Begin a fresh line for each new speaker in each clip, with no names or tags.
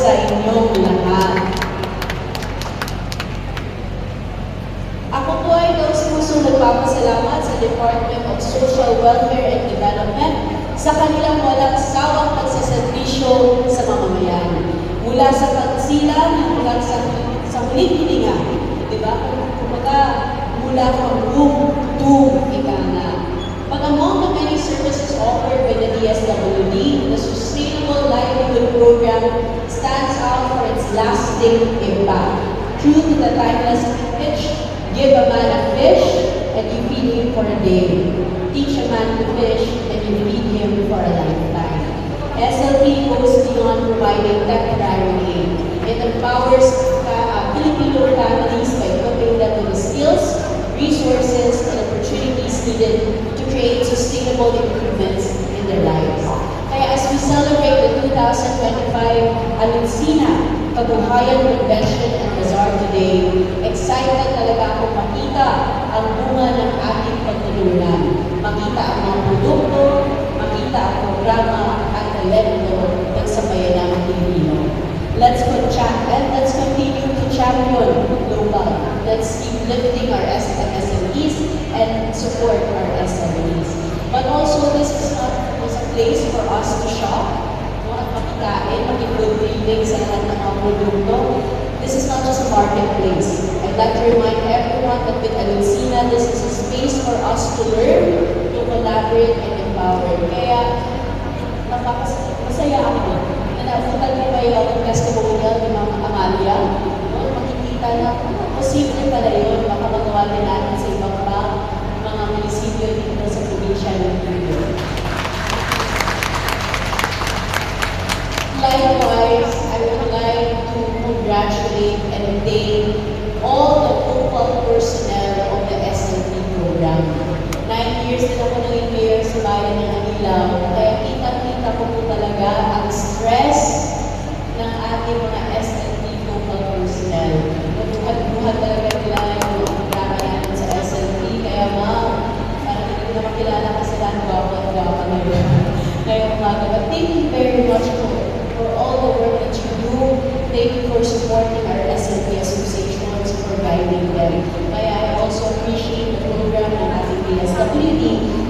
sa inyong lahat. Ako po ay taus-pusong nagpapasalamat sa Department of Social Welfare and Development sa kanilang walang sawang pagsaservisyo sa mamamayan. Mula sa pagsilang hanggang sa huling hininga, di ba? Kumbaga, mula from room to ika na. But among the many services offered by the DSWD, the Sustainable Livelihood Program stands out for its lasting impact. True to the timeless pitch, give a man a fish, and you feed him for a day. Teach a man to fish, and you feed him for a lifetime. SLP goes beyond providing temporary aid. It empowers Filipino families by equipping them with the skills, resources, and opportunities needed to create sustainable improvements in their lives. Kaya as we celebrate the 2025 Aluncina Kabuhayan Convention and Bazaar today, excited talaga akong makita ang bunga ng ating pagtulungan. Makita ang mga produkto, makita ang programa at talento ng sambayanang Pilipino. Let's continue to champion local. Let's keep lifting our SMEs and support our SMEs. But also, this is not just a place for us to shop, makikain, makipag reading sa lahat ng mga produkto. This is not just a marketplace. I'd like to remind everyone that with Aluncina, this is a space for us to learn, to collaborate, and empower. Kaya, masaya ako na napunta ko ba yung testimonial ni Mama Amalia. Makikita na, posible pala yun, baka magawa din natin sa ibang pa mga munisipyo dito sa probinsya ng Quezon. Likewise, I would like to congratulate and thank all the local personnel of the SLP program. 9 years din ako naging mayor sa bayan ng Anilao, kaya kita-kita ko po talaga ang stress ng ating mga SLP local personnel. Buhat-buhat talaga nila yung programa natin sa SLP, kaya parang hindi ko na makilala kasi lang gwapo-gwapo na yun. Kaya but thank you very much for all the work that you do. Thank you for supporting our SLP associations, for guiding them. Kaya I also appreciate the program ng ating DSWD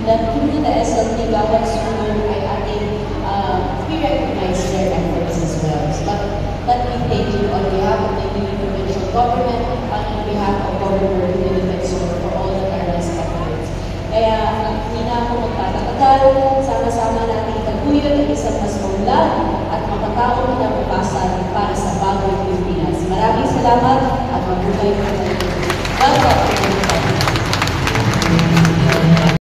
that through the SLP bawat sumunod ay ating we-recognize their efforts as well. But let me thank you on behalf of the Philippine Provincial Government and on behalf of Governor Benefitsor for all the tireless efforts. Kaya hindi na ako magpatatagal, sama-sama natin itaguyod ang isang mas maunlad at makataong kinabukasan para sa bagong Pilipinas. Maraming salamat at mabuhay po.